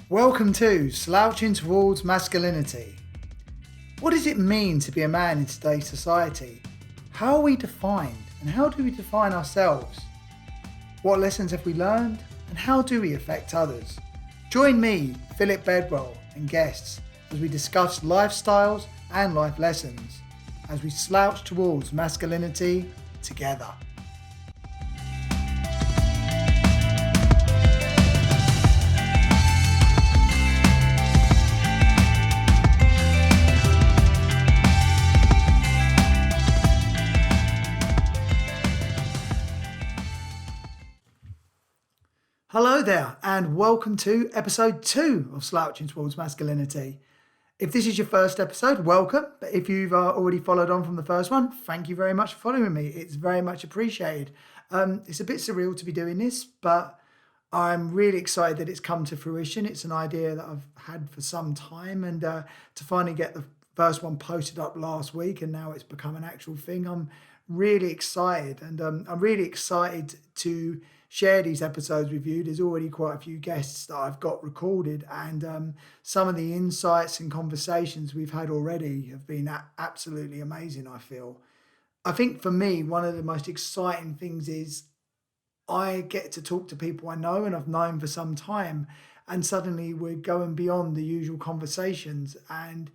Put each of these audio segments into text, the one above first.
Welcome to Slouching Towards Masculinity. What does it mean to be a man in today's society? How are we defined, and how do we define ourselves? What lessons have we learned, and how do we affect others? Join me, Philip Bedwell, and guests as we discuss lifestyles and life lessons as we slouch towards masculinity together. Hello there, and welcome to episode 2 of Slouching Towards Masculinity. If this is your first episode, welcome. But if you've already followed on from the first one, thank you very much for following me. It's very much appreciated. It's a bit surreal to be doing this, but I'm really excited that it's come to fruition. It's an idea that I've had for some time, and to finally get the first one posted up last week, and now it's become an actual thing. I'm really excited, and I'm really excited to share these episodes with you. There's already quite a few guests that I've got recorded, and some of the insights and conversations we've had already have been absolutely amazing, I feel. I think for me, one of the most exciting things is I get to talk to people I know and I've known for some time, and suddenly we're going beyond the usual conversations. And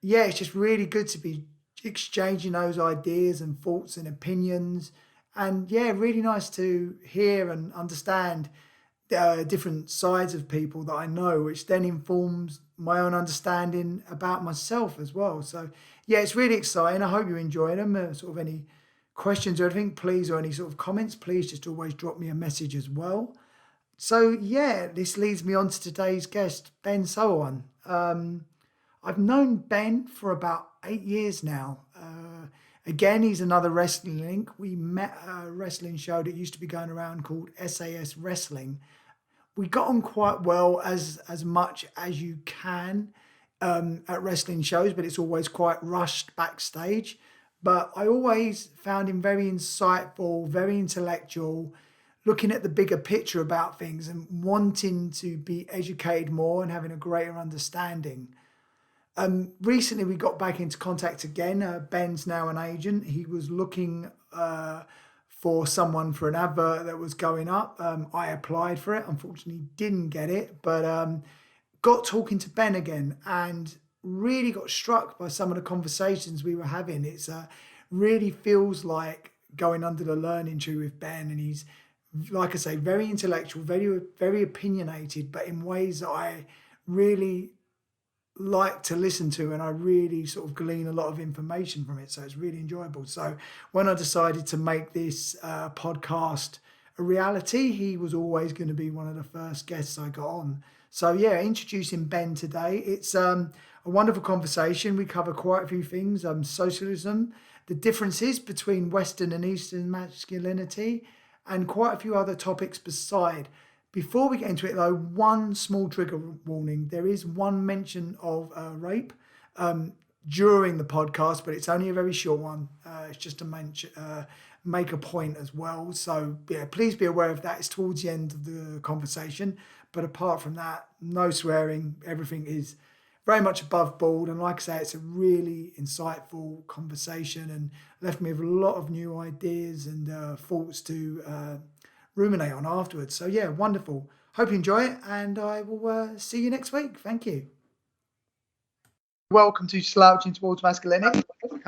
yeah, it's just really good to be exchanging those ideas and thoughts and opinions. And yeah, really nice to hear and understand different sides of people that I know, which then informs my own understanding about myself as well. So yeah, it's really exciting. I hope you enjoy them. Sort of any questions or anything, please, or any sort of comments, please just always drop me a message as well. So yeah, this leads me on to today's guest, Ben Sohawon. I've known Ben for about 8 years now. Again, he's another wrestling link. We met at a wrestling show that used to be going around called SAS Wrestling. We got on quite well, as much as you can at wrestling shows, but it's always quite rushed backstage. But I always found him very insightful, very intellectual, looking at the bigger picture about things and wanting to be educated more and having a greater understanding. Recently, we got back into contact again. Ben's now an agent. He was looking for someone for an advert that was going up. I applied for it. Unfortunately, didn't get it, but got talking to Ben again and really got struck by some of the conversations we were having. It's really feels like going under the learning tree with Ben, and he's, like I say, very intellectual, very, very opinionated, but in ways that I really like to listen to, and I really sort of glean a lot of information from it, so it's really enjoyable. So when I decided to make this podcast a reality, he was always going to be one of the first guests I got on. So yeah, introducing Ben today. It's a wonderful conversation. We cover quite a few things: socialism, the differences between Western and Eastern masculinity, and quite a few other topics beside. Before we get into it, though, one small trigger warning. There is one mention of rape during the podcast, but it's only a very short one. It's just to make a point as well. So, yeah, please be aware of that. It's towards the end of the conversation. But apart from that, no swearing. Everything is very much above board. And like I say, it's a really insightful conversation and left me with a lot of new ideas and thoughts to ruminate on afterwards. So yeah, wonderful. Hope you enjoy it, and I will see you next week. Thank you. Welcome to Slouching Towards Masculinity.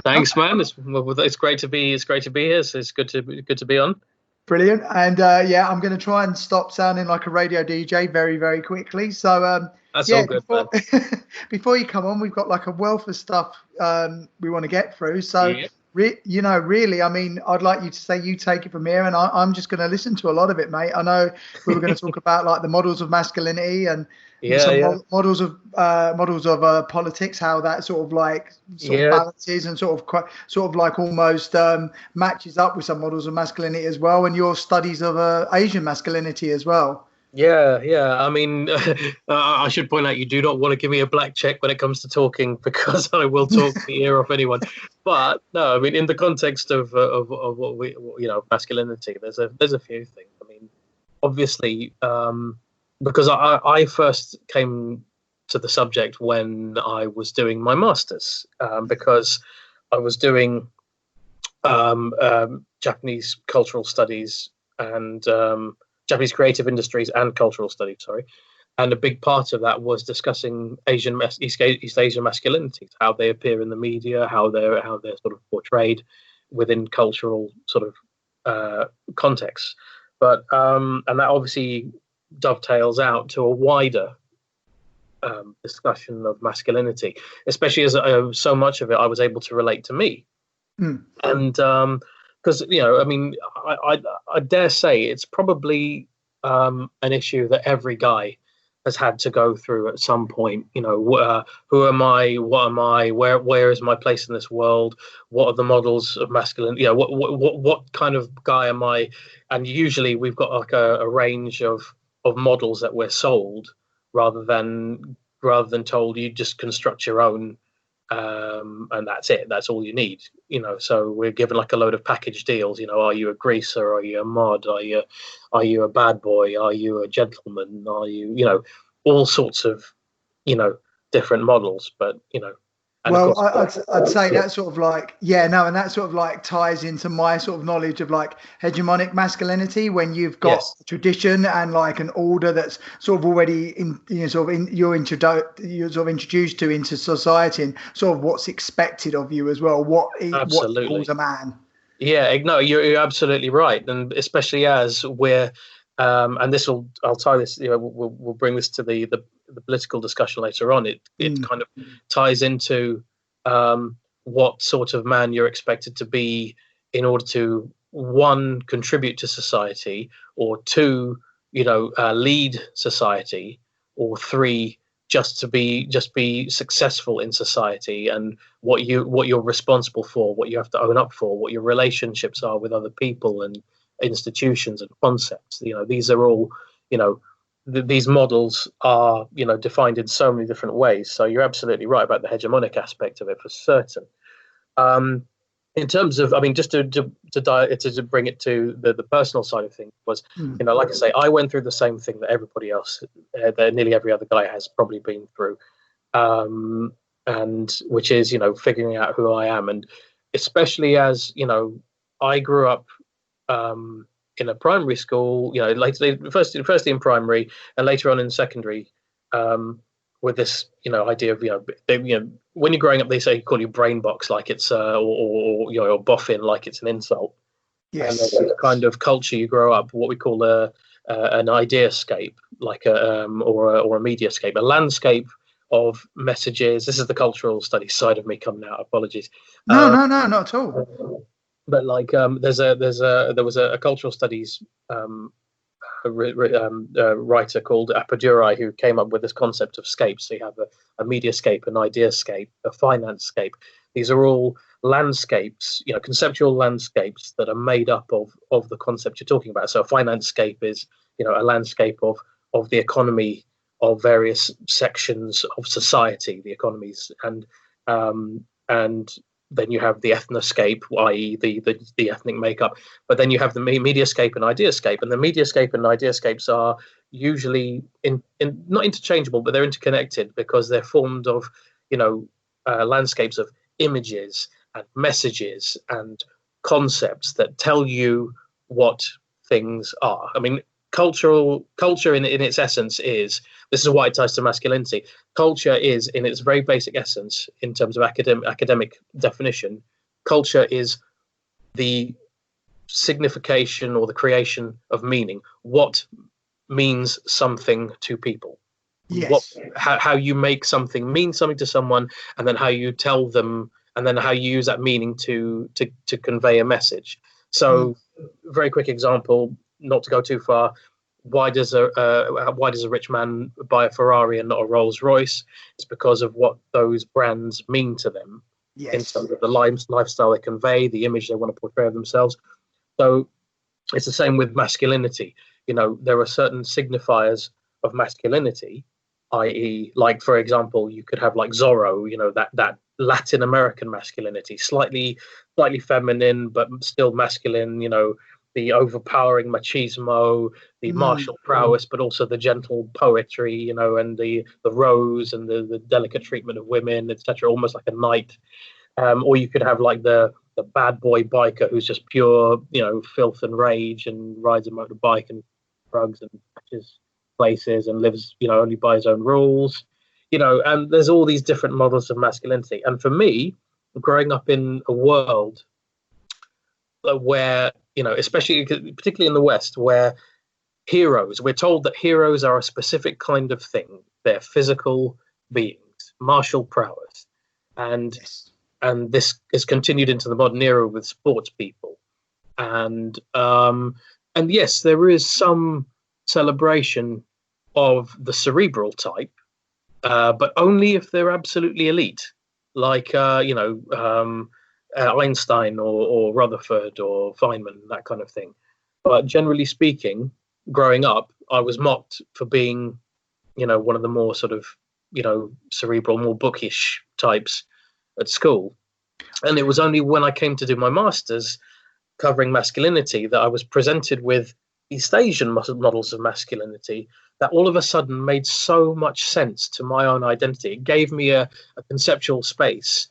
Thanks, man. It's great to be. It's great to be here. So it's good to be on. Brilliant. And yeah, I'm going to try and stop sounding like a radio DJ very, very quickly. So that's all good. Before you come on, we've got like a wealth of stuff we want to get through. So. Yeah. Really, I mean, I'd like you to say you take it from here, and I'm just going to listen to a lot of it, mate. I know we were going to talk about like the models of masculinity and models of politics, how that sort of balances and sort of like almost matches up with some models of masculinity as well, and your studies of Asian masculinity as well. Yeah. I mean, I should point out you do not want to give me a black check when it comes to talking, because I will talk the ear off anyone. But no, I mean, in the context of what we, masculinity, there's a few things. I mean, obviously, because I first came to the subject when I was doing my master's, because I was doing Japanese cultural studies and Japanese creative industries and cultural studies, sorry. And a big part of that was discussing East Asian masculinities, how they appear in the media, how they're sort of portrayed within cultural sort of contexts. But and that obviously dovetails out to a wider discussion of masculinity, especially as so much of it I was able to relate to me. And because I mean, I dare say it's probably an issue that every guy has had to go through at some point. Who am I? What am I? Where is my place in this world? What are the models of masculine? What kind of guy am I? And usually we've got like a range of models that we're sold, rather than told you just construct your own, and that's it. That's all you need. So we're given like a load of package deals. Are you a greaser? Are you a mod? Are you a bad boy? Are you a gentleman? Are you all sorts of different models? But and Well, course, I'd say that sort of like, and that sort of like ties into my sort of knowledge of like hegemonic masculinity, when you've got a tradition and like an order that's sort of already you're introduced to into society, and sort of what's expected of you as well. What calls a man. Yeah, no, you're absolutely right, and especially as we're, and I'll tie this. We'll bring this to the political discussion later on. It kind of ties into what sort of man you're expected to be in order to, one, contribute to society, or two, lead society, or three, just be successful in society, and what you're responsible for, what you have to own up for, what your relationships are with other people and institutions and concepts. These are all, these models are defined in so many different ways. So you're absolutely right about the hegemonic aspect of it, for certain. In terms of, I mean, just to bring it to the personal side of things, was like I say, I went through the same thing that everybody else, that nearly every other guy has probably been through, and which is figuring out who I am, and especially as I grew up in a primary school, firstly in primary and later on in secondary, with this idea of when you're growing up, they say call you brain box, like it's or boffin, like it's an insult. Yes. And the kind of culture you grow up, what we call an ideascape, like or a mediascape, a landscape of messages. This is the cultural studies side of me coming out. Apologies. No, not at all. But like there was a cultural studies writer called Appadurai who came up with this concept of scapes. So you have a mediascape, an ideascape, a financescape. These are all landscapes, conceptual landscapes that are made up of the concept you're talking about. So a financescape is a landscape of the economy of various sections of society, the economies, and then you have the ethnoscape, i.e. the ethnic makeup, but then you have the mediascape and ideascape, and the mediascape and ideascapes are usually not interchangeable, but they're interconnected, because they're formed of landscapes of images and messages and concepts that tell you what things are. I mean, culture in its essence is, this is why it ties to masculinity. Culture is, in its very basic essence, in terms of academic definition, culture is the signification or the creation of meaning. What means something to people? Yes. How you make something mean something to someone, and then how you tell them, and then how you use that meaning to convey a message. So, very quick example, not to go too far. Why does a rich man buy a Ferrari and not a Rolls Royce? It's because of what those brands mean to them, in terms of the lifestyle they convey, the image they want to portray of themselves. So it's the same with masculinity. There are certain signifiers of masculinity, i.e., like, for example, you could have like Zorro, that Latin American masculinity, slightly feminine but still masculine, the overpowering machismo, the martial prowess, but also the gentle poetry, and the rose and the delicate treatment of women, etc. Almost like a knight. Or you could have like the bad boy biker who's just pure, filth and rage and rides a motorbike and drugs and catches places and lives, only by his own rules. And there's all these different models of masculinity. And for me, growing up in a world where, especially particularly in the West, where we're told that heroes are a specific kind of thing. They're physical beings, martial prowess. And this is continued into the modern era with sports people. And yes, there is some celebration of the cerebral type, but only if they're absolutely elite, like Einstein or Rutherford or Feynman, that kind of thing. But generally speaking, growing up, I was mocked for being, one of the more sort of, cerebral, more bookish types at school. And it was only when I came to do my master's covering masculinity that I was presented with East Asian models of masculinity that all of a sudden made so much sense to my own identity. It gave me a conceptual space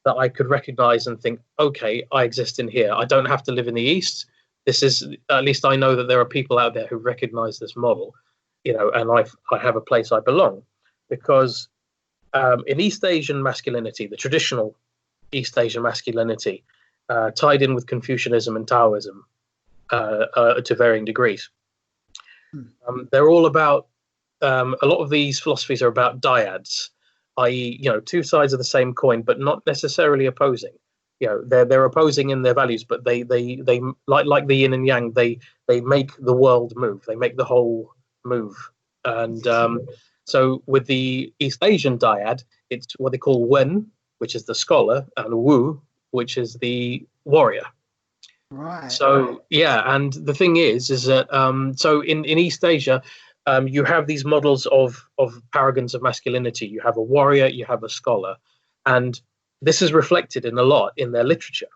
that I could recognize and think, okay, I exist in here. I don't have to live in the East. This is, at least I know that there are people out there who recognize this model, and I have a place I belong. Because in East Asian masculinity, the traditional East Asian masculinity, tied in with Confucianism and Taoism to varying degrees, they're all about, a lot of these philosophies are about dyads, i.e., two sides of the same coin, but not necessarily opposing. They're opposing in their values, but they like the yin and yang. They make the world move. They make the whole move. And so with the East Asian dyad, it's what they call Wen, which is the scholar, and Wu, which is the warrior. Right. So yeah, and the thing is that so in East Asia, you have these models of paragons of masculinity. You have a warrior, you have a scholar, and this is reflected in a lot in their literature.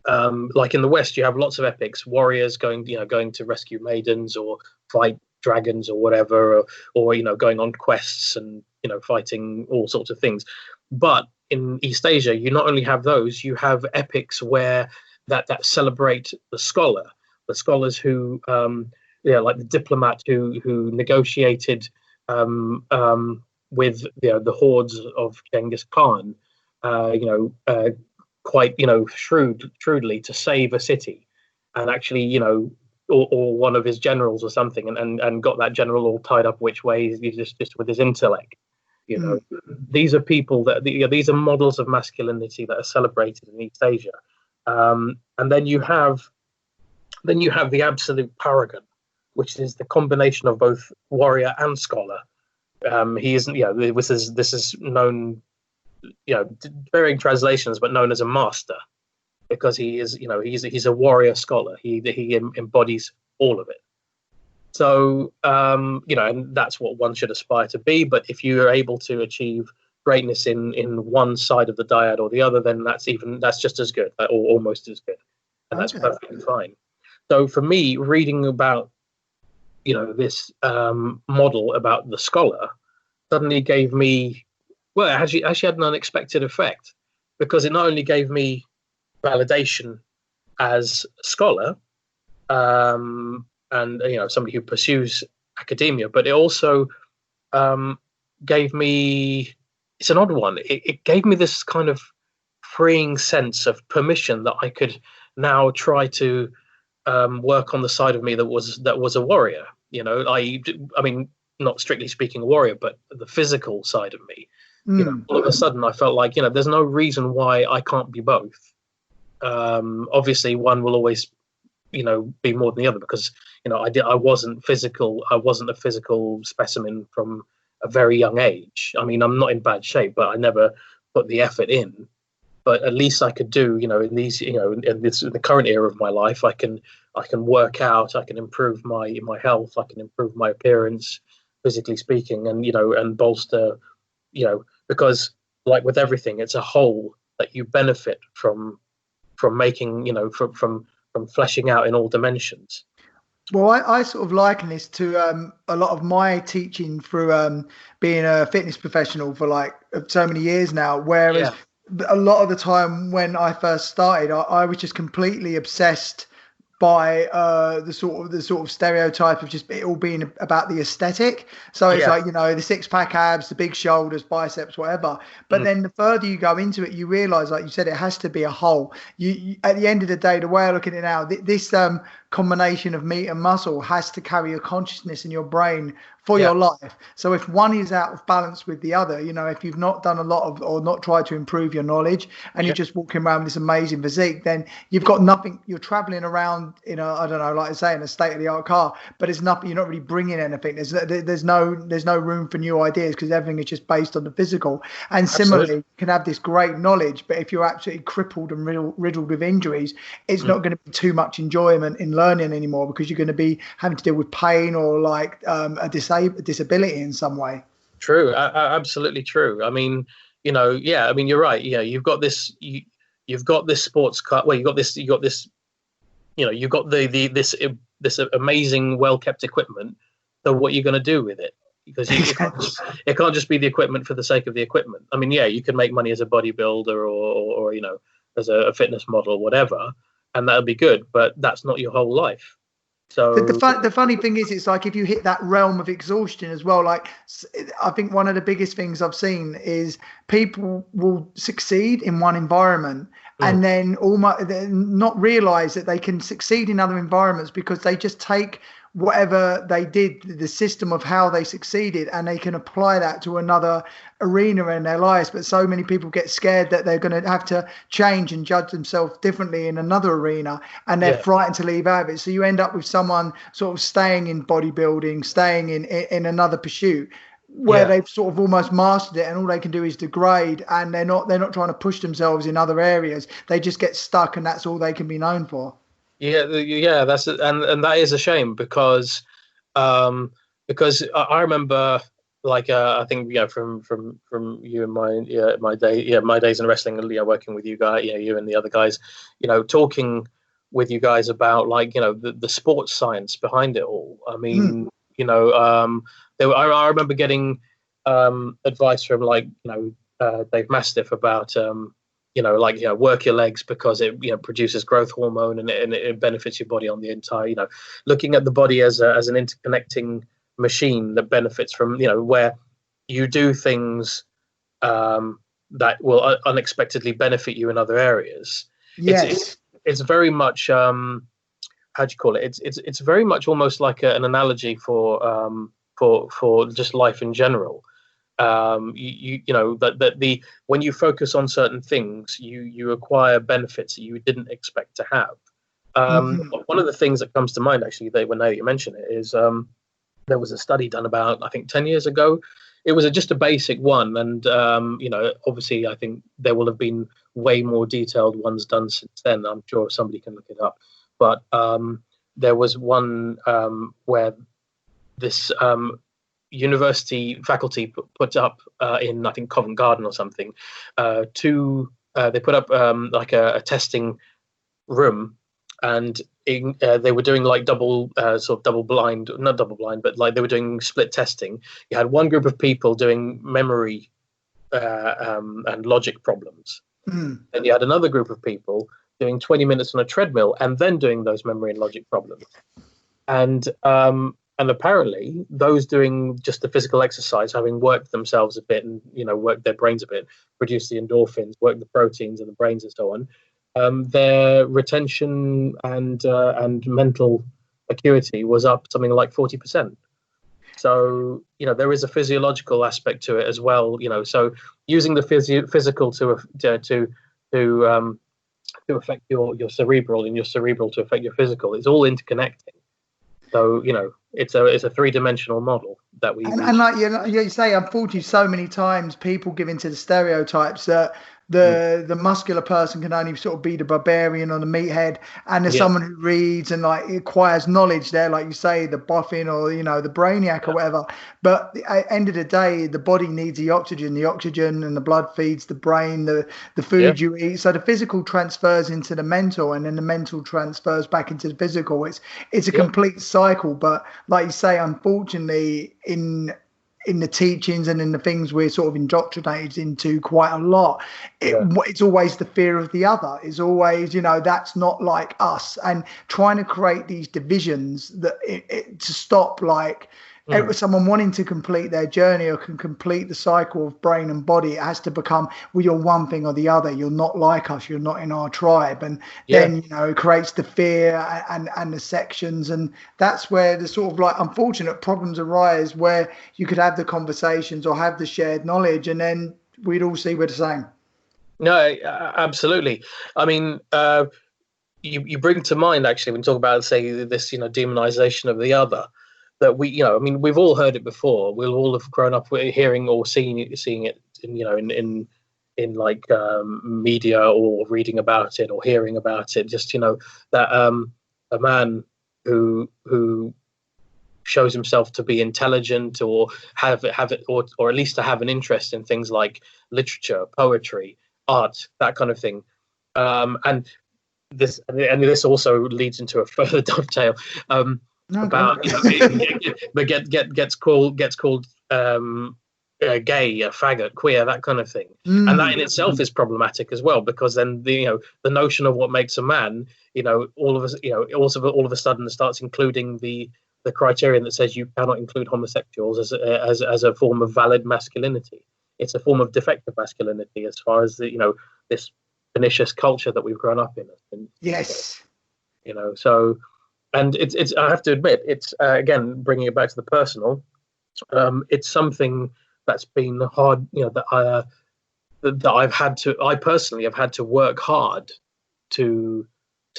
Like in the West, you have lots of epics, warriors going to rescue maidens or fight dragons or whatever, or going on quests and fighting all sorts of things. But in East Asia, you not only have those, you have epics where that celebrate the scholars who, like the diplomat who negotiated with the hordes of Genghis Khan, quite shrewdly to save a city, and actually or one of his generals or something, and got that general all tied up which way, just with his intellect. These are people that these are models of masculinity that are celebrated in East Asia. And then you have the absolute paragon, which is the combination of both warrior and scholar. He isn't, this is known, varying translations, but known as a master, because he is, he's a warrior scholar. He embodies all of it. So, and that's what one should aspire to be. But if you are able to achieve greatness in one side of the dyad or the other, then that's just as good, or almost as good, and that's perfectly fine. So for me, reading about this model about the scholar suddenly gave me, well, it actually had an unexpected effect, because it not only gave me validation as a scholar, and somebody who pursues academia, but it also gave me, it's an odd one, it gave me this kind of freeing sense of permission that I could now try to work on the side of me that was a warrior. I mean, not strictly speaking a warrior, but the physical side of me. All of a sudden I felt like there's no reason why I can't be both. Obviously one will always be more than the other, because I wasn't a physical specimen from a very young age. I mean, I'm not in bad shape, but I never put the effort in. But at least I could do, in these, in the current era of my life, I can work out, I can improve my health, I can improve my appearance, physically speaking, and and bolster, because like with everything, it's a whole that you benefit from making, from fleshing out in all dimensions. Well, I sort of liken this to a lot of my teaching through being a fitness professional for like so many years now. Whereas a lot of the time when I first started, I was just completely obsessed by the sort of stereotype of just it all being about the aesthetic. So it's like, the six-pack abs, the big shoulders, biceps, whatever. But then the further you go into it, you realize, like you said, it has to be a whole. You at the end of the day, the way I look at it now, this combination of meat and muscle has to carry your consciousness in your brain for your life. So if one is out of balance with the other, if you've not done a lot of or not tried to improve your knowledge and you're just walking around with this amazing physique, then you've got nothing. You're traveling around in a, I don't know, like I say, in a state-of-the-art car, but it's nothing. You're not really bringing anything. There's no room for new ideas because everything is just based on the physical. And similarly, you can have this great knowledge, but if you're absolutely crippled and riddled with injuries, it's not going to be too much enjoyment in learning anymore because you're going to be having to deal with pain or like a disability in some way. True, absolutely true. I mean, I mean, you're right. Yeah, you've got this sports car. Well, you've got this, you've got this amazing, well-kept equipment. So what are you going to do with it? Because it can't just be the equipment for the sake of the equipment. I mean, you can make money as a bodybuilder or as a fitness model or whatever, and that'll be good. But that's not your whole life. So the funny thing is, it's like if you hit that realm of exhaustion as well, like I think one of the biggest things I've seen is people will succeed in one environment and then almost not realize that they can succeed in other environments because they just take whatever they did, the system of how they succeeded, and they can apply that to another arena in their lives. But so many people get scared that they're going to have to change and judge themselves differently in another arena, and they're frightened to leave out of it. So you end up with someone sort of staying in bodybuilding, staying in another pursuit where they've sort of almost mastered it, and all they can do is degrade, and they're not trying to push themselves in other areas. They just get stuck, and that's all they can be known for. Yeah, that's it. And that is a shame because I remember, like, I think from you and my days in wrestling, working with you guys, you and the other guys, talking with you guys about like the sports science behind it all. I mean, I remember getting advice from like Dave Mastiff about work your legs because it produces growth hormone and it benefits your body on the entire, looking at the body as an interconnecting machine that benefits from where you do things that will unexpectedly benefit you in other areas. It's very much how do you call it, it's very much almost like an analogy for just life in general. That when you focus on certain things, you acquire benefits that you didn't expect to have. One of the things that comes to mind, actually, now you mention it, is there was a study done about, I think, 10 years ago. It was just a basic one, and obviously, I think there will have been way more detailed ones done since then. I'm sure somebody can look it up, but there was one where this university faculty put up in, I think, Covent Garden or something, they put up like a testing room, and they were doing like double blind, not double blind, but like they were doing split testing. You had one group of people doing memory and logic problems, and you had another group of people doing 20 minutes on a treadmill and then doing those memory and logic problems. And apparently, those doing just the physical exercise, having worked themselves a bit and worked their brains a bit, produced the endorphins, worked the proteins in the brains and so on, their retention and mental acuity was up something like 40%. So there is a physiological aspect to it as well. So using the physical to affect your cerebral, and your cerebral to affect your physical, it's all interconnecting. So it's a three-dimensional model that we and like you say, unfortunately, so many times people give into the stereotypes that the muscular person can only sort of be the barbarian or the meathead, and there's someone who reads and like acquires knowledge there, like you say, the boffin or the brainiac or whatever. But at the end of the day, the body needs the oxygen and the blood feeds the brain, the food you eat. So the physical transfers into the mental, and then the mental transfers back into the physical. It's a complete cycle. But like you say, unfortunately, in the teachings and in the things we're sort of indoctrinated into quite a lot, it's always the fear of the other. It's always, that's not like us, and trying to create these divisions that to stop someone wanting to complete their journey or can complete the cycle of brain and body. It has to become, well, you're one thing or the other. You're not like us. You're not in our tribe. And then, it creates the fear and the sections. And that's where the sort of unfortunate problems arise, where you could have the conversations or have the shared knowledge, and then we'd all see we're the same. No, absolutely. I mean, you bring to mind, actually, when you talk about, say, this, demonization of the other, that we've all heard it before. We'll all have grown up hearing or seeing it, in media, or reading about it or hearing about it. Just that a man who shows himself to be intelligent, or have it, or at least to have an interest in things like literature, poetry, art, that kind of thing, and this also leads into a further dovetail. About but gets called gay, a faggot, queer, that kind of thing, and that in itself is problematic as well, because then the notion of what makes a man, all of a sudden starts including the criterion that says you cannot include homosexuals as a form of valid masculinity. It's a form of defective masculinity, as far as this pernicious culture that we've grown up in. Yes. So. And it's I have to admit, it's again, bringing it back to the personal. It's something that's been hard, that I personally have had to work hard to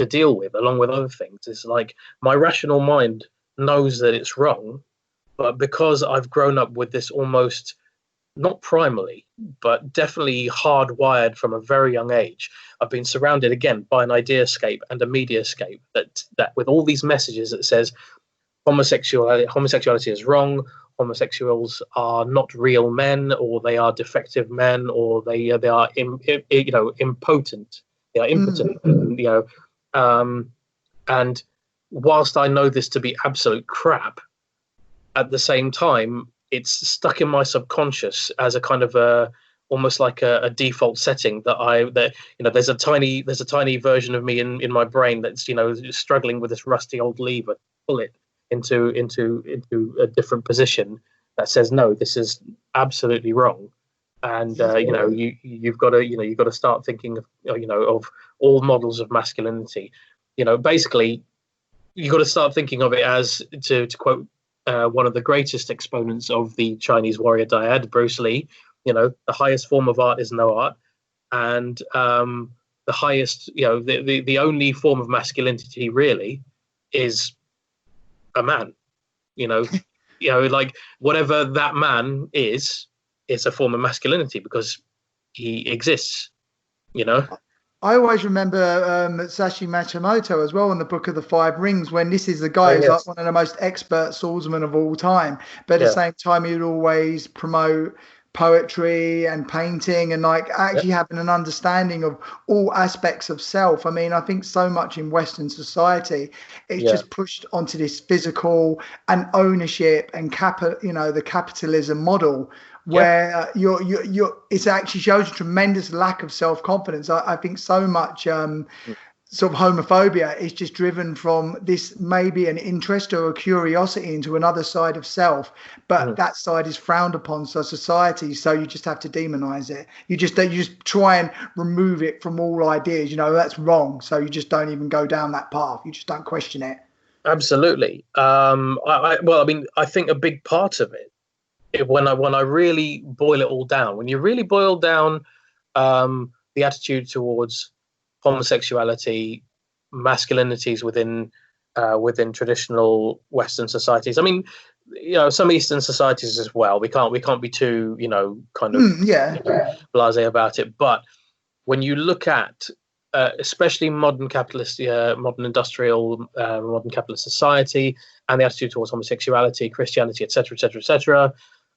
deal with, along with other things. It's like my rational mind knows that it's wrong, but because I've grown up with this, almost not primarily, but definitely hardwired from a very young age, I've been surrounded again by an ideascape and a mediascape that with all these messages that says homosexuality is wrong, homosexuals are not real men, or they are defective men, or they are impotent, they are impotent, and whilst I know this to be absolute crap, at the same time, it's stuck in my subconscious as a kind of almost like a default setting that there's a tiny version of me in my brain that's struggling with this rusty old lever, pull it into a different position that says, no, this is absolutely wrong, and you've got to start thinking of all models of masculinity. Basically, you've got to start thinking of it as, to quote one of the greatest exponents of the Chinese warrior dyad, Bruce Lee, the highest form of art is no art, and the highest, the only form of masculinity really is a man. Like whatever that man is a form of masculinity, because he exists. I always remember Sashi Matsumoto as well in the Book of the Five Rings, when this is the guy who's like one of the most expert swordsmen of all time. But at the same time, he would always promote poetry and painting, and actually having an understanding of all aspects of self. I mean, I think so much in Western society, it's just pushed onto this physical and ownership and the capitalism model, where it actually shows a tremendous lack of self-confidence. I think so much sort of homophobia is just driven from this, maybe an interest or a curiosity into another side of self, but that side is frowned upon by society, so you just have to demonize it. You just try and remove it from all ideas. That's wrong, so you just don't even go down that path. You just don't question it. Absolutely. I think a big part of it, when I really boil it all down, when you really boil down the attitude towards homosexuality, masculinities within traditional Western societies. I mean, some Eastern societies as well. We can't be too, blasé about it. But when you look at especially modern capitalist, modern industrial, modern capitalist society, and the attitude towards homosexuality, Christianity, etc., etc., etc.,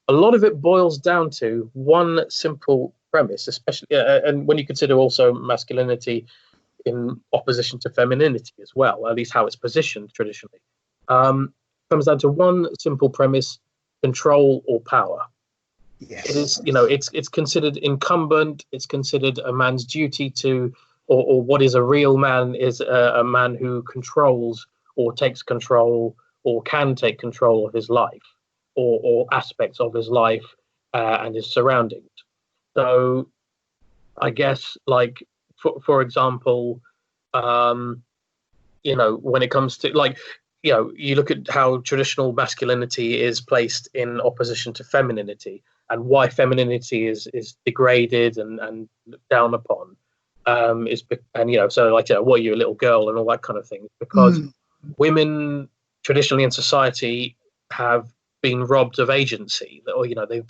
a lot of it boils down to one simple premise, especially, and when you consider also masculinity in opposition to femininity as well, at least how it's positioned traditionally, comes down to one simple premise: control or power. Yes. It is, it's considered incumbent. It's considered a man's duty to, or what is a real man is a man who controls or takes control or can take control of his life or aspects of his life and his surroundings. So I guess, like, for example, when it comes to, like, you look at how traditional masculinity is placed in opposition to femininity, and why femininity is degraded and looked down upon. So like, what are you, a little girl, and all that kind of thing, because women traditionally in society have been robbed of agency, or they've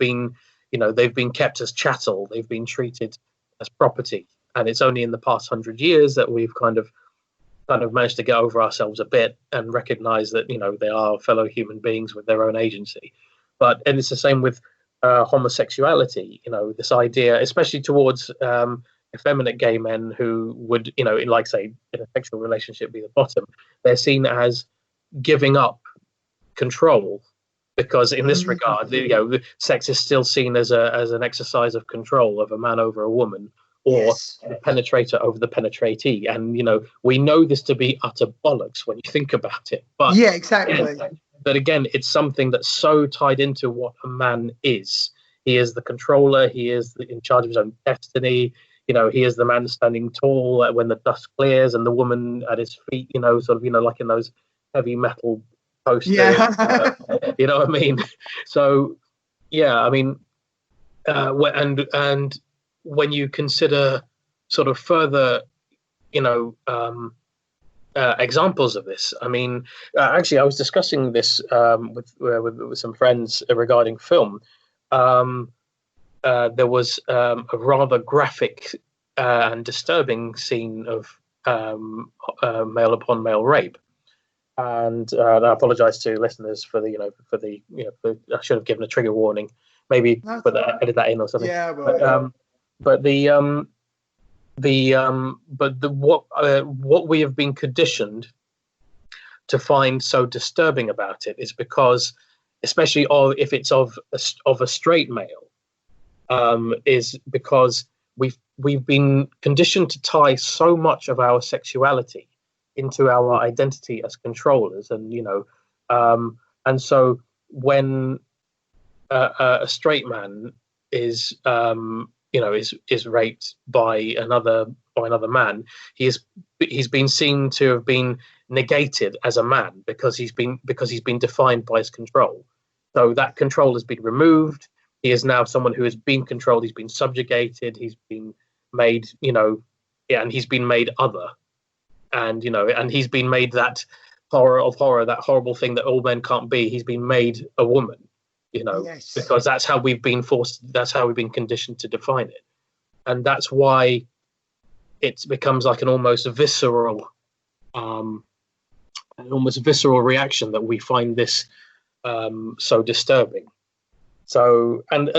been kept as chattel, they've been treated as property, and it's only in the past 100 years that we've kind of managed to get over ourselves a bit and recognize that they are fellow human beings with their own agency. And it's the same with homosexuality. This idea, especially towards effeminate gay men who would, like, say, in a sexual relationship, be the bottom. They're seen as giving up control, because in this regard, sex is still seen as an exercise of control of a man over a woman, or the penetrator over the penetratee. And we know this to be utter bollocks when you think about it. But yeah, exactly. But again, it's something that's so tied into what a man is. He is the controller. He is in charge of his own destiny. He is the man standing tall when the dust clears, and the woman at his feet. Like in those heavy metal posters. Yeah. You know what I mean? So, yeah, I mean, and when you consider sort of further, examples of this, I mean, actually, I was discussing this with some friends regarding film. There was a rather graphic and disturbing scene of male upon male rape. And I apologise to listeners for I should have given a trigger warning. Maybe edit that in or something. Yeah, well, what we have been conditioned to find so disturbing about it is because, especially if it's of a straight male, is because we've been conditioned to tie so much of our sexuality into our identity as controllers, and so when a straight man is raped by another man, he's been seen to have been negated as a man because he's been defined by his control. So that control has been removed. He is now someone who has been controlled. He's been subjugated. He's been made, and he's been made other. And and he's been made that horror of horror, that horrible thing that all men can't be. He's been made a woman, because that's how we've been conditioned to define it, and that's why it becomes like an almost visceral reaction that we find this so disturbing. So and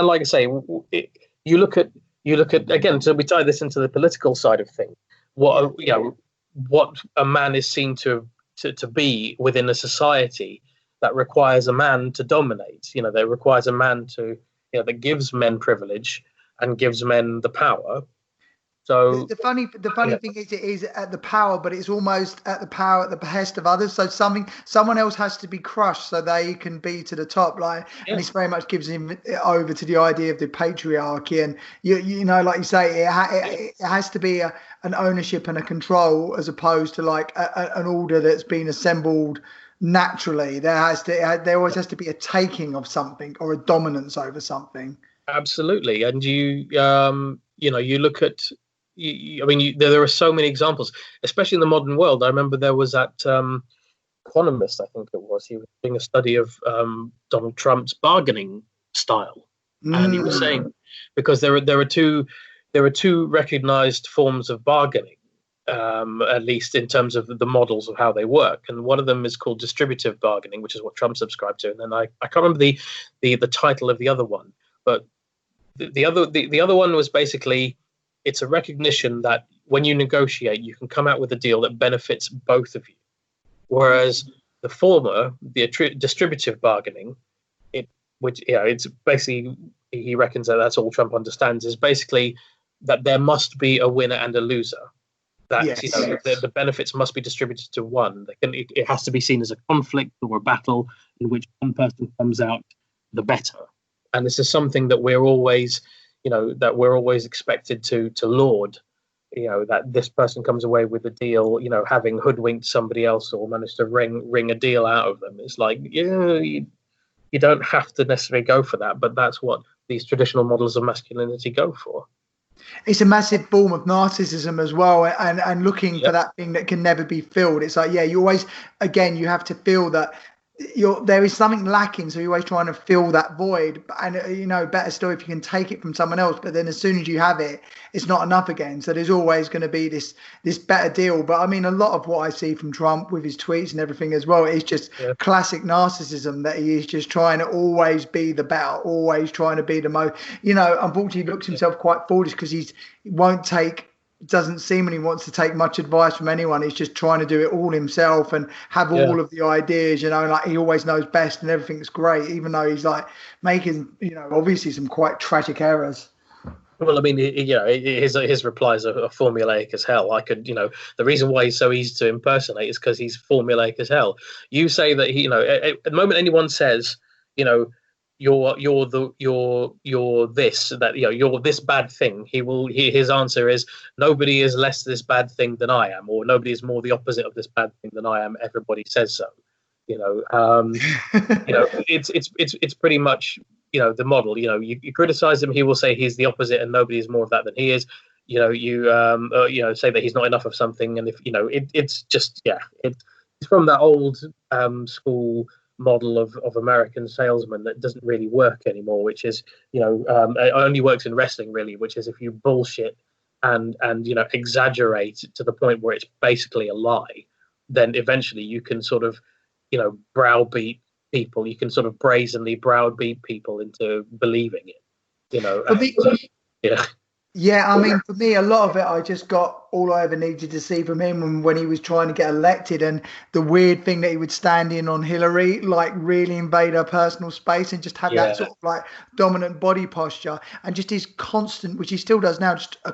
like I say, you look at again. So we tie this into the political side of things. What a man is seen to be within a society that requires a man to dominate, that requires a man to, that gives men privilege and gives men the power. So the funny thing is, it is at the power, but it's almost at the power at the behest of others. So someone else has to be crushed so they can be to the top. And it's very much gives him over to the idea of the patriarchy. And like you say, it has to be an ownership and a control, as opposed to like an order that's been assembled naturally. There always has to be a taking of something or a dominance over something. Absolutely. And you look at, there are so many examples, especially in the modern world. I remember there was that economist, I think it was, he was doing a study of Donald Trump's bargaining style. And he was saying, because there are two there are two recognized forms of bargaining, at least in terms of the models of how they work. And one of them is called distributive bargaining, which is what Trump subscribed to. And then I can't remember the title of the other one, but the other one was basically, it's a recognition that when you negotiate, you can come out with a deal that benefits both of you. Whereas the former, the distributive bargaining, it's basically, he reckons that that's all Trump understands, is basically that there must be a winner and a loser. That the benefits must be distributed to one. It has to be seen as a conflict or a battle in which one person comes out the better. And this is something that we're always expected to laud. That this person comes away with a deal, having hoodwinked somebody else or managed to wring a deal out of them. It's like, you don't have to necessarily go for that, but that's what these traditional models of masculinity go for. It's a massive form of narcissism as well, and looking for that thing that can never be filled. It's like, you always, again, you have to feel that there is something lacking, so you're always trying to fill that void. And better still if you can take it from someone else, but then as soon as you have it, it's not enough again. So there's always going to be this better deal. But I mean, a lot of what I see from Trump with his tweets and everything as well is just classic narcissism, that he is just trying to always be the better, always trying to be the most. Unfortunately, he looks himself quite foolish because he doesn't seem when he wants to take much advice from anyone. He's just trying to do it all himself and have all of the ideas, like he always knows best and everything's great, even though he's like making, obviously some quite tragic errors. Well, I mean, his replies are formulaic as hell. I could, the reason why he's so easy to impersonate is because he's formulaic as hell. You say that at the moment anyone says, you're this bad thing, his answer is, nobody is less this bad thing than I am, or nobody is more the opposite of this bad thing than I am. Everybody says so. It's pretty much the model. You criticize him, he will say he's the opposite and nobody is more of that than he is. You say that he's not enough of something, and if it's just it's from that old school model of American salesman that doesn't really work anymore, which is it only works in wrestling really, which is if you bullshit and exaggerate to the point where it's basically a lie, then eventually you can sort of browbeat people, you can sort of brazenly browbeat people into believing it. I mean, for me, a lot of it, I just got all I ever needed to see from him when he was trying to get elected, and the weird thing that he would stand in on Hillary, like really invade her personal space and just have that sort of like dominant body posture, and just his constant, which he still does now, just a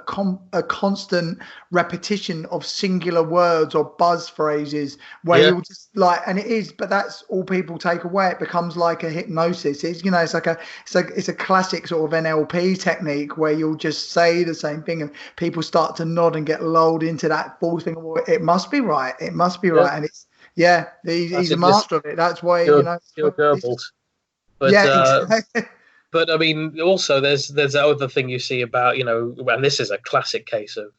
constant repetition of singular words or buzz phrases where he'll just and it is, but that's all people take away. It becomes like a hypnosis. It's it's a classic sort of NLP technique where you'll just say the same thing and people start to nod and get lulled into that false thing. Well, it must be right. It must be right. And it's he's a master of it. That's why exactly. But I mean, also there's that other thing you see about and this is a classic case of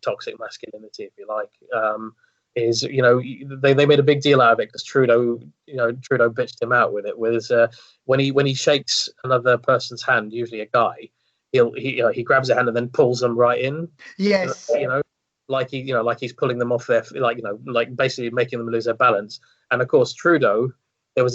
toxic masculinity, if you like. Is they made a big deal out of it because Trudeau bitched him out with it. When he shakes another person's hand, usually a guy, he grabs a hand and then pulls them right in. Yes. Like he's pulling them off their like basically making them lose their balance. And of course Trudeau, it was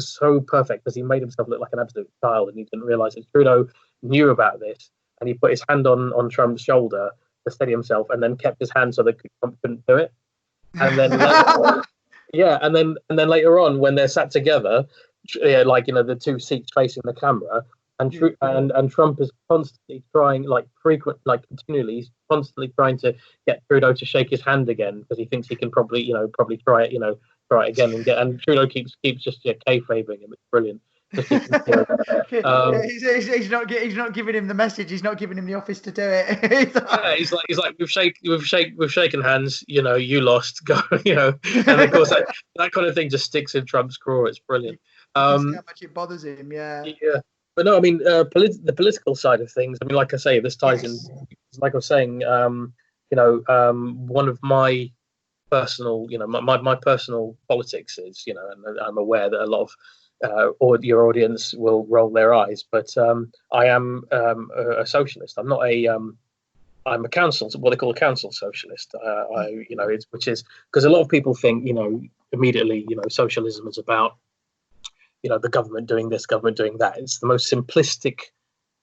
so perfect because he made himself look like an absolute child and he didn't realize it. Trudeau knew about this and he put his hand on Trump's shoulder to steady himself and then kept his hand so that Trump couldn't do it. And then and then later on when they're sat together, the two seats facing the camera, and Trump is constantly trying, continually, he's constantly trying to get Trudeau to shake his hand again because he thinks he can probably try it, try it again and Trudeau keeps just kayfabing him. It's brilliant. He's not giving him the message. He's not giving him the office to do it. He's like we've shaken hands. You lost. Go. And of course that kind of thing just sticks in Trump's craw. It's brilliant. How much it bothers him. Yeah. But no, I mean the political side of things. I mean, like I say, this ties in. Like I was saying, one of my personal, my personal politics is, and I'm aware that a lot of or your audience will roll their eyes, but I am a socialist. I'm not a I'm a council, what they call a council socialist. Which is because a lot of people think, immediately, socialism is about, the government doing this, government doing that. It's the most simplistic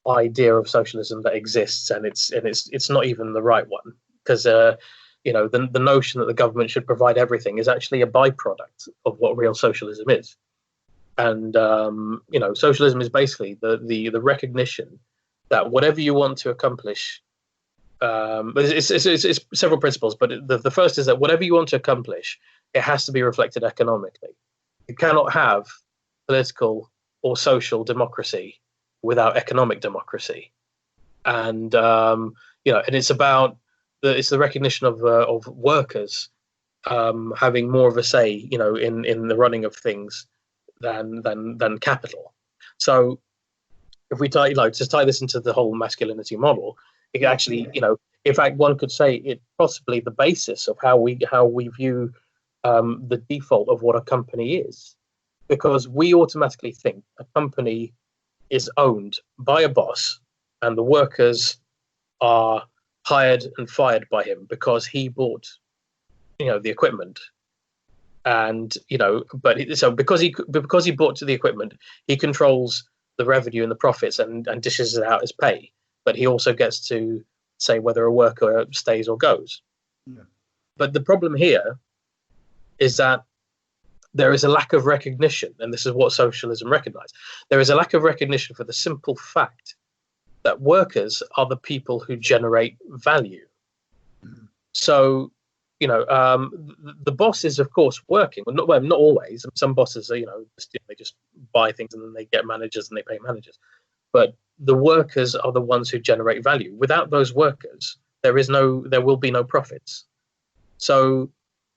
idea of socialism that exists, and it's not even the right one, because the notion that the government should provide everything is actually a byproduct of what real socialism is. And socialism is basically the recognition that whatever you want to accomplish, it's several principles, but the first is that whatever you want to accomplish, it has to be reflected economically. You cannot have political or social democracy without economic democracy, and and it's about it's the recognition of workers having more of a say, in the running of things than capital. So if we tie this into the whole masculinity model, it actually, in fact, one could say it possibly the basis of how we view the default of what a company is, because we automatically think a company is owned by a boss and the workers are hired and fired by him because he bought, the equipment. And so because he bought the equipment, he controls the revenue and the profits and dishes it out as pay. But he also gets to say whether a worker stays or goes. Yeah. But the problem here is that there is a lack of recognition, and this is what socialism recognized. There is a lack of recognition for the simple fact that workers are the people who generate value. Mm. So, the boss is, of course, working. Not always. Some bosses are, they just buy things and then they get managers and they pay managers. But the workers are the ones who generate value. Without those workers, there will be no profits. So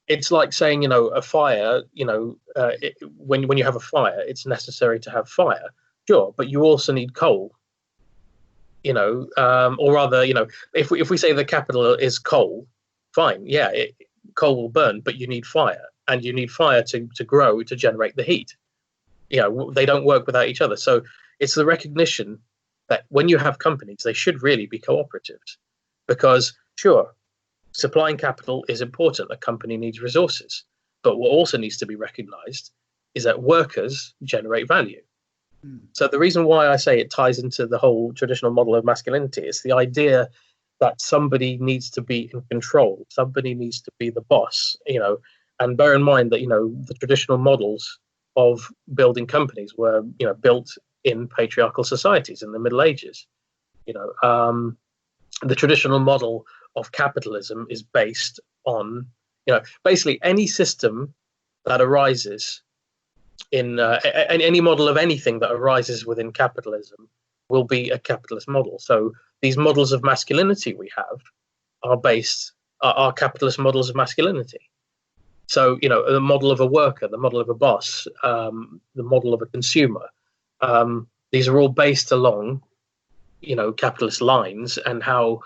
it's like saying, a fire, when you have a fire, it's necessary to have fire. Sure, but you also need coal. Or rather, if we say the capital is coal, fine, yeah, coal will burn, but you need fire, and you need fire to grow, to generate the heat. They don't work without each other. So it's the recognition that when you have companies, they should really be cooperatives, because sure, supplying capital is important. A company needs resources, but what also needs to be recognized is that workers generate value. So the reason why I say it ties into the whole traditional model of masculinity is the idea that somebody needs to be in control, somebody needs to be the boss, and bear in mind that, the traditional models of building companies were, built in patriarchal societies in the Middle Ages. The traditional model of capitalism is based on, basically any system that arises in any model of anything that arises within capitalism will be a capitalist model. So these models of masculinity we have are capitalist models of masculinity. So, the model of a worker, the model of a boss, the model of a consumer, these are all based along, capitalist lines, and how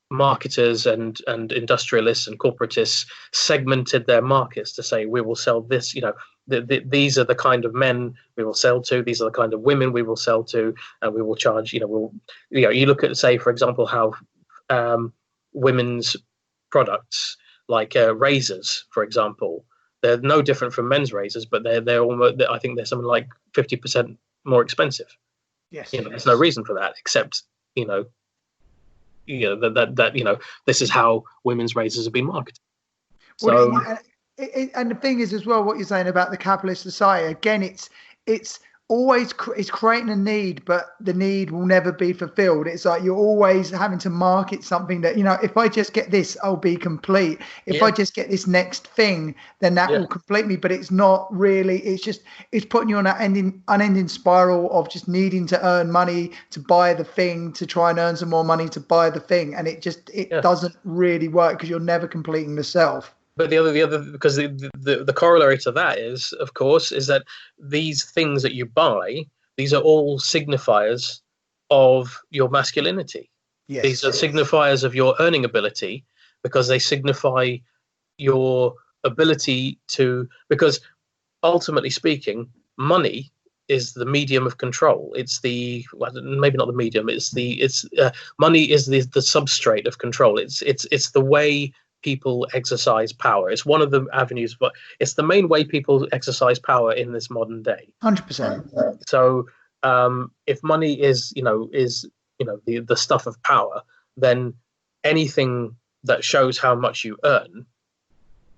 marketers and industrialists and corporatists segmented their markets to say, we will sell this, these are the kind of men we will sell to, these are the kind of women we will sell to, and we will charge, you look at, say, for example, how women's products like razors, for example, they're no different from men's razors, but they're almost, I think they're something like 50% more expensive. Yes. There's no reason for that except, this is how women's razors have been marketed. Well, and the thing is as well, what you're saying about the capitalist society, again, it's always it's creating a need, but the need will never be fulfilled. It's like you're always having to market something that, if I just get this, I'll be complete. If I just get this next thing, then that will complete me. But it's not really. It's putting you on an unending spiral of just needing to earn money to buy the thing, to try and earn some more money to buy the thing, and it doesn't really work because you're never completing the self. But the other, because the corollary to that is, of course, is that these things that you buy, these are all signifiers of your masculinity. Yes. These are signifiers of your earning ability, because they signify your ability to, because ultimately speaking, money is the medium of control. It's maybe not the medium. Money is the substrate of control. It's the way people exercise power. It's one of the avenues, but it's the main way people exercise power in this modern day. 100%. So if money is the stuff of power, then anything that shows how much you earn,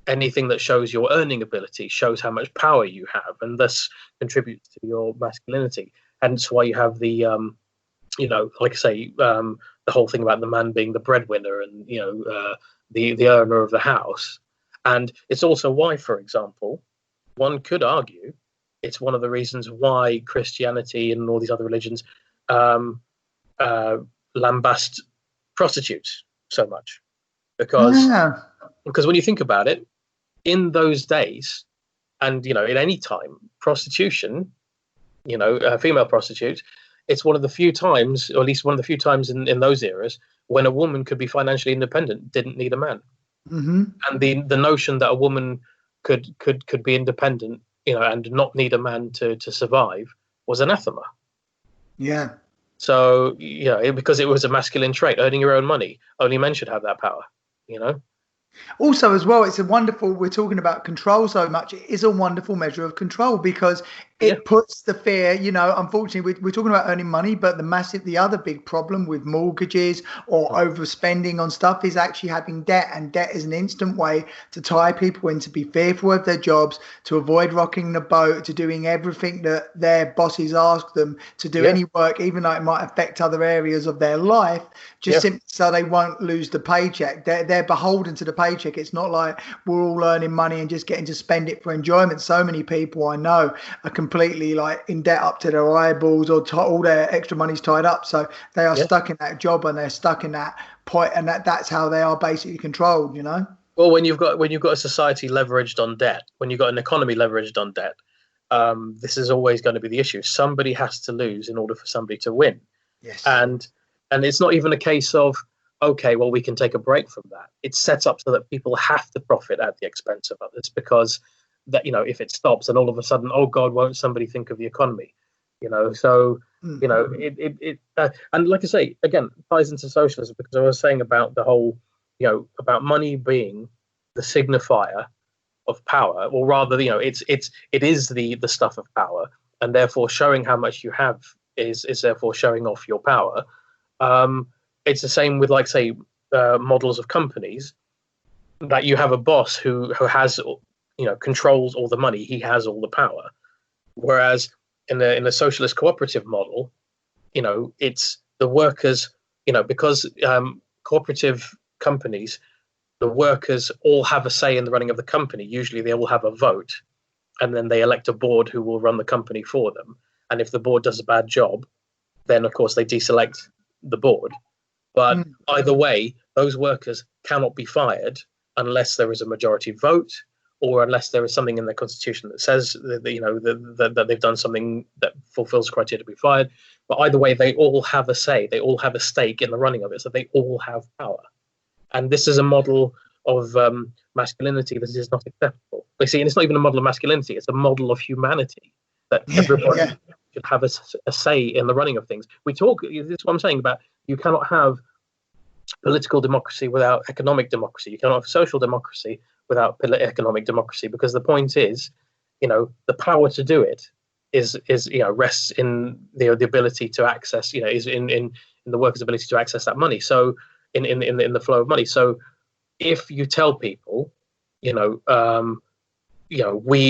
anything that shows your earning ability, shows how much power you have, and thus contributes to your masculinity. Hence why you have the like I say, the whole thing about the man being the breadwinner and the owner of the house. And it's also why, for example, one could argue it's one of the reasons why Christianity and all these other religions lambast prostitutes so much, because when you think about it, in those days, and in any time, prostitution, female prostitutes, it's one of the few times, or at least one of the few times in those eras, when a woman could be financially independent, didn't need a man. Mm-hmm. And the notion that a woman could be independent, and not need a man to survive was anathema. Yeah. So because it was a masculine trait, earning your own money, only men should have that power. Also, as well, it's a wonderful, we're talking about control so much, it is a wonderful measure of control, because it puts the fear, unfortunately, we're talking about earning money, but the other big problem with mortgages or overspending on stuff is actually having debt. And debt is an instant way to tie people in, to be fearful of their jobs, to avoid rocking the boat, to doing everything that their bosses ask them to do, any work, even though it might affect other areas of their life, just simply so they won't lose the paycheck. They're beholden to the paycheck. It's not like we're all earning money and just getting to spend it for enjoyment. So many people I know are completely like in debt up to their eyeballs, or all their extra money's tied up, so they are stuck in that job, and they're stuck in that point, and that's how they are basically controlled. Well, when you've got a society leveraged on debt, when you've got an economy leveraged on debt, this is always going to be the issue. Somebody has to lose in order for somebody to win. Yes. And it's not even a case of, okay, well, we can take a break from that. It's set up so that people have to profit at the expense of others, because that, if it stops, and all of a sudden, oh God, won't somebody think of the economy? So and like I say, again, ties into socialism, because I was saying about the whole, about money being the signifier of power, or rather, it is the stuff of power, and therefore showing how much you have is therefore showing off your power. It's the same with, like, say, models of companies, that you have a boss who has, controls all the money, he has all the power. Whereas in a socialist cooperative model, it's the workers, because cooperative companies, the workers all have a say in the running of the company. Usually they all have a vote, and then they elect a board who will run the company for them. And if the board does a bad job, then of course they deselect the board. But either way, those workers cannot be fired unless there is a majority vote, or unless there is something in their constitution that says that they've done something that fulfills the criteria to be fired. But either way, they all have a say. They all have a stake in the running of it. So they all have power. And this is a model of masculinity that is not acceptable. You see, and it's not even a model of masculinity. It's a model of humanity, that everybody should have a say in the running of things. This is what I'm saying about, you cannot have political democracy without economic democracy. You cannot have social democracy without economic democracy, because the point is, the power to do it is rests in the ability to access, is in the worker's ability to access that money. So in the flow of money. So if you tell people, we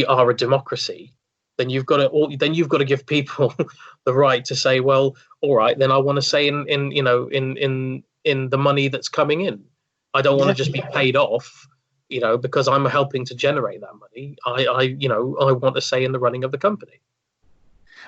are a democracy, then you've got to give people the right to say, well, all right, then I want to say in the money that's coming in. I don't want to just be paid off, because I'm helping to generate that money. I want to say in the running of the company.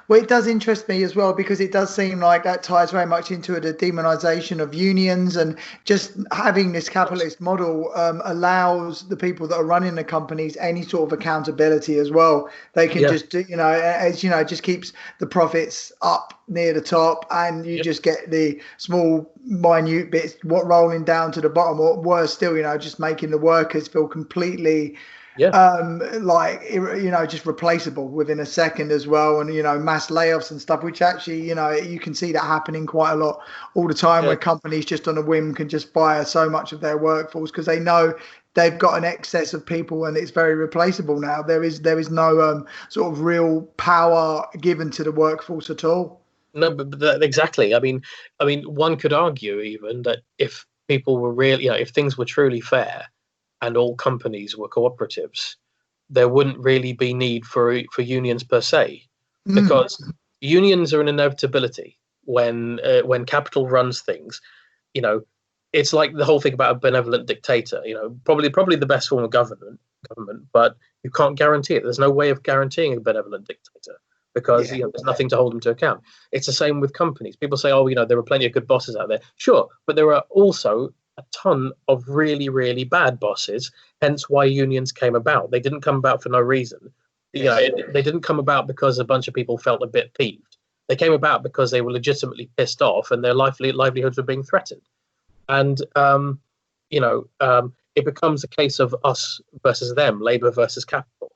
Well, it does interest me as well, because it does seem like that ties very much into the demonization of unions, and just having this capitalist model allows the people that are running the companies any sort of accountability as well. They can just, just keeps the profits up near the top, and you just get the small, minute bits rolling down to the bottom, or worse still, just making the workers feel completely Yeah. Like, you know, just replaceable within a second as well. And, you know, mass layoffs and stuff, which actually, you know, you can see that happening quite a lot all the time, Yeah. where companies just on a whim can just fire so much of their workforce because they know they've got an excess of people and it's very replaceable now. There is no sort of real power given to the workforce at all. No, but exactly. I mean, one could argue even that if people were really, if things were truly fair and all companies were cooperatives, there wouldn't really be need for unions per se, Mm. because unions are an inevitability when capital runs things. You know, it's like the whole thing about a benevolent dictator. Probably the best form of government, but you can't guarantee it. There's no way of guaranteeing a benevolent dictator because Yeah. there's nothing to hold them to account. It's the same with companies. People say, oh, there are plenty of good bosses out there. Sure, but there are also a ton of really, really bad bosses. Hence why unions came about. They didn't come about for no reason. They didn't come about because a bunch of people felt a bit peeved. They came about because they were legitimately pissed off and their livelihoods were being threatened. And it becomes a case of us versus them, labor versus capital.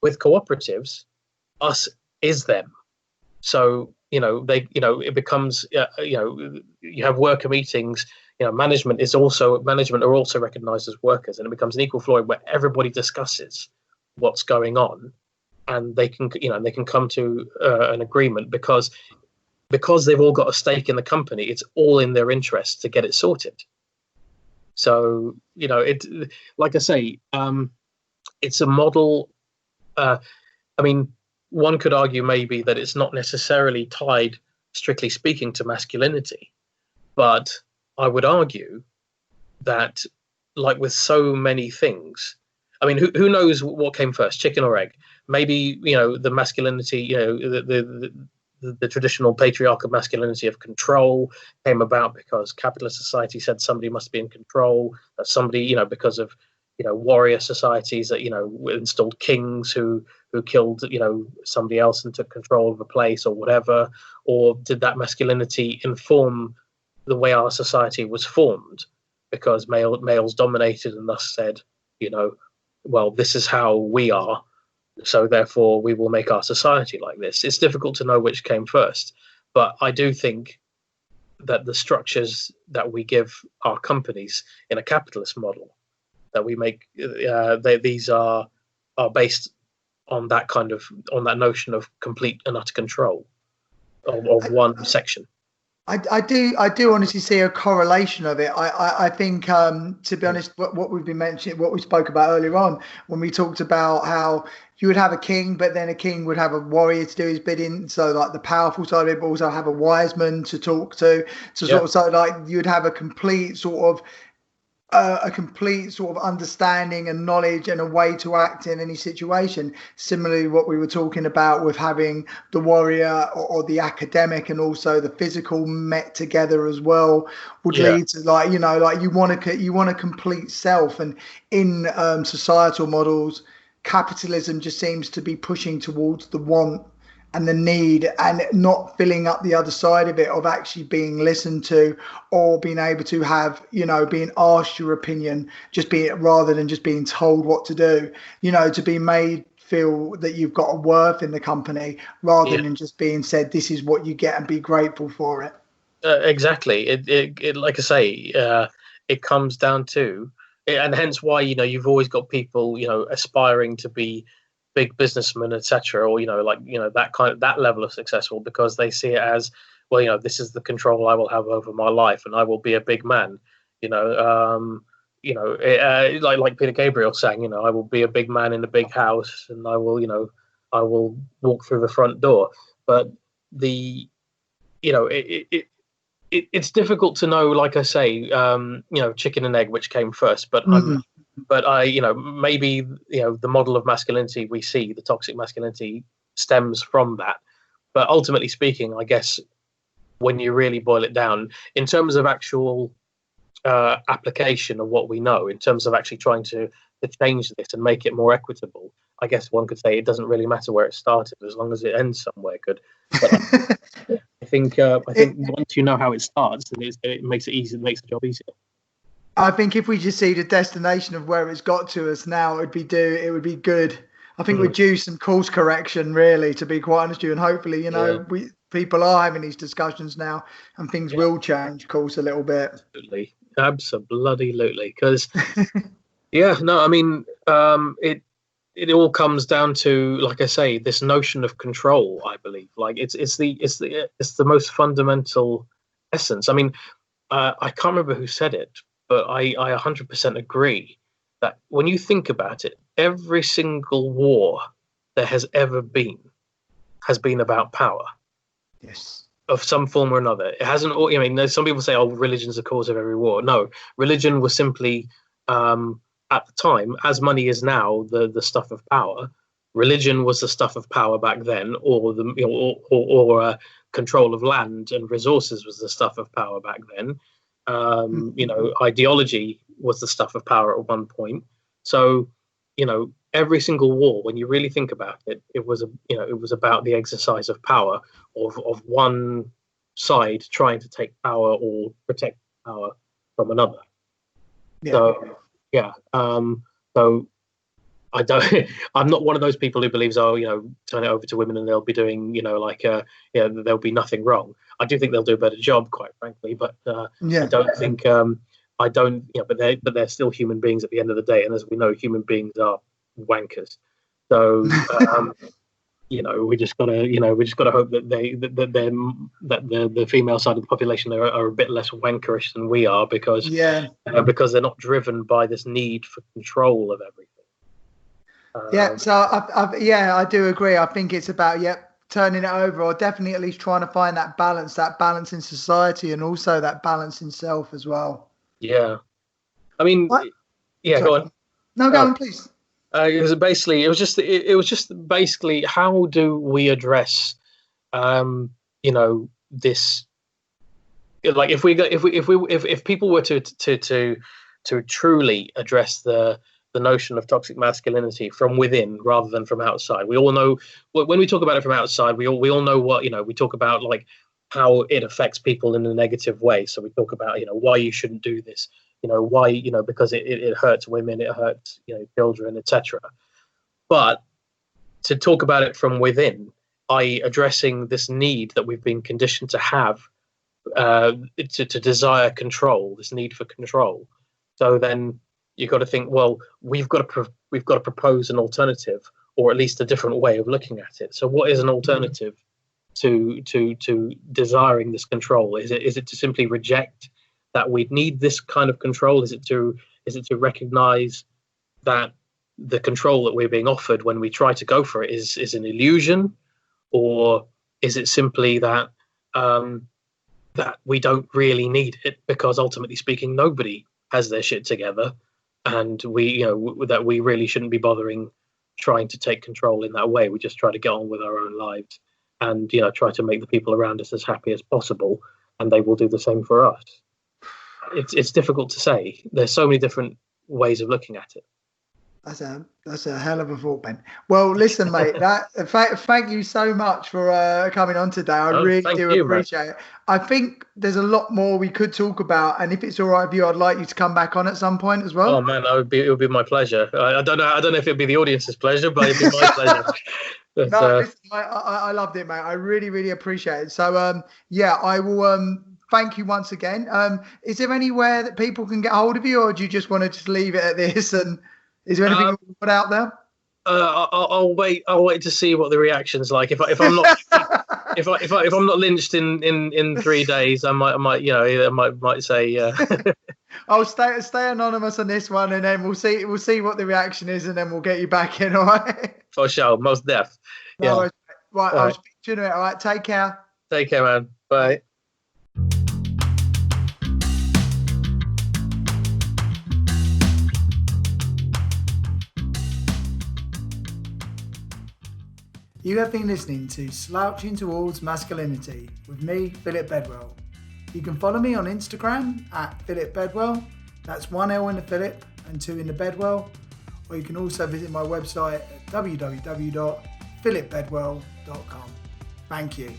With cooperatives, us is them. So it becomes you have worker meetings. Management are also recognized as workers, and it becomes an equal floor where everybody discusses what's going on, and they can come to an agreement because they've all got a stake in the company. It's all in their interest to get it sorted. So it, like I say, it's a model. I mean, one could argue maybe that it's not necessarily tied, strictly speaking, to masculinity, but I would argue that, like with so many things, I mean, who knows what came first, chicken or egg? Maybe the masculinity, the traditional patriarchal masculinity of control came about because capitalist society said somebody must be in control. That somebody, because of warrior societies that installed kings who killed somebody else and took control of a place or whatever. Or did that masculinity inform the way our society was formed because males dominated and thus said, well, this is how we are, so therefore we will make our society like this. It's difficult to know which came first, but I do think that the structures that we give our companies in a capitalist model that we make, these are based on that notion of complete and utter control of one section. I do honestly see a correlation of it. I think, to be honest, what we've been mentioning, what we spoke about earlier on, when we talked about how you would have a king, but then a king would have a warrior to do his bidding. So like the powerful side of it, but also have a wise man to talk to. So like you'd have a complete sort of understanding and knowledge and a way to act in any situation. Similarly, what we were talking about with having the warrior or the academic and also the physical met together as well would lead to like you want a complete self. And in societal models, capitalism just seems to be pushing towards the want and the need and not filling up the other side of it, of actually being listened to or being able to have, being asked your opinion, rather than just being told what to do, to be made feel that you've got a worth in the company rather than just being said, this is what you get and be grateful for it. Exactly. It like I say, it comes down to, and hence why, you've always got people, aspiring to be big businessmen, etc., or that level of successful, because they see it as, well, this is the control I will have over my life, and I will be a big man. Like Peter Gabriel sang, I will be a big man in a big house, and I will walk through the front door. But it's difficult to know, like I say, chicken and egg, which came first. But maybe the model of masculinity we see, the toxic masculinity, stems from that. But ultimately speaking, I guess when you really boil it down, in terms of actual application of what we know, in terms of actually trying to change this and make it more equitable, I guess one could say it doesn't really matter where it started as long as it ends somewhere good. But I think once you know how it starts, then it makes it easy. It makes the job easier. I think if we just see the destination of where it's got to us now, it would be good. I think we're due some course correction, really, to be quite honest with you. And hopefully, people are having these discussions now, and things will change course a little bit. Absolutely. Because I mean, it all comes down to, like I say, this notion of control. I believe, like it's the most fundamental essence. I mean, I can't remember who said it, but I 100% agree that when you think about it, every single war there has ever been has been about power. Yes. Of some form or another. It hasn't. I mean, some people say, "Oh, religion's the cause of every war." No, religion was simply, at the time, as money is now, the stuff of power. Religion was the stuff of power back then, or control of land and resources was the stuff of power back then. Ideology was the stuff of power at one point. So, every single war, when you really think about it, it was about the exercise of power of one side trying to take power or protect power from another. So I don't. I'm not one of those people who believes, turn it over to women and they'll be doing, there'll be nothing wrong. I do think they'll do a better job, quite frankly, but I don't think. But they're still human beings at the end of the day, and as we know, human beings are wankers. So we just gotta hope that the female side of the population are a bit less wankerish than we are, because they're not driven by this need for control of everything. I do agree. I think it's about turning it over, or definitely at least trying to find that balance in society, and also that balance in self as well. Yeah, I mean, go on. No, go on, please. It was just basically, how do we address, this? Like, if people were to truly address the notion of toxic masculinity from within rather than from outside. We all know, when we talk about it from outside, we all know what, we talk about, like, how it affects people in a negative way. So we talk about, why you shouldn't do this, why, because it hurts women, it hurts, children, etc. But to talk about it from within, i.e. addressing this need that we've been conditioned to have, to desire control, this need for control. So then you've got to think, well, we've got to propose an alternative, or at least a different way of looking at it. So what is an alternative to desiring this control? Is it to simply reject that we need this kind of control? Is it to recognize that the control that we're being offered when we try to go for it is an illusion? Or is it simply that that we don't really need it, because ultimately speaking, nobody has their shit together, and that we really shouldn't be bothering trying to take control in that way. We just try to get on with our own lives and try to make the people around us as happy as possible, and they will do the same for us. It's difficult to say. There's so many different ways of looking at it. That's a hell of a thought, Ben. Well, listen, mate. Thank you so much for coming on today. I really do appreciate it. I think there's a lot more we could talk about, and if it's all right with you, I'd like you to come back on at some point as well. Oh man, it would be my pleasure. I don't know if it'd be the audience's pleasure, but it'd be my pleasure. But, listen, I loved it, mate. I really, really appreciate it. So, I will. Thank you once again. Is there anywhere that people can get hold of you, or do you just want to just leave it at this? And is there anything you want to put out there? I'll wait to see what the reaction's like. If I'm not if I'm not lynched in 3 days, I might say. I'll stay anonymous on this one, and then we'll see what the reaction is, and then we'll get you back in. All right. For sure, most def. Yeah. Right. I'll speak to you in a minute. All right. Take care. Take care, man. Bye. You have been listening to Slouching Towards Masculinity with me, Philip Bedwell. You can follow me on Instagram at Philip Bedwell. That's 1 L in the Philip and 2 in the Bedwell. Or you can also visit my website at www.philipbedwell.com. Thank you.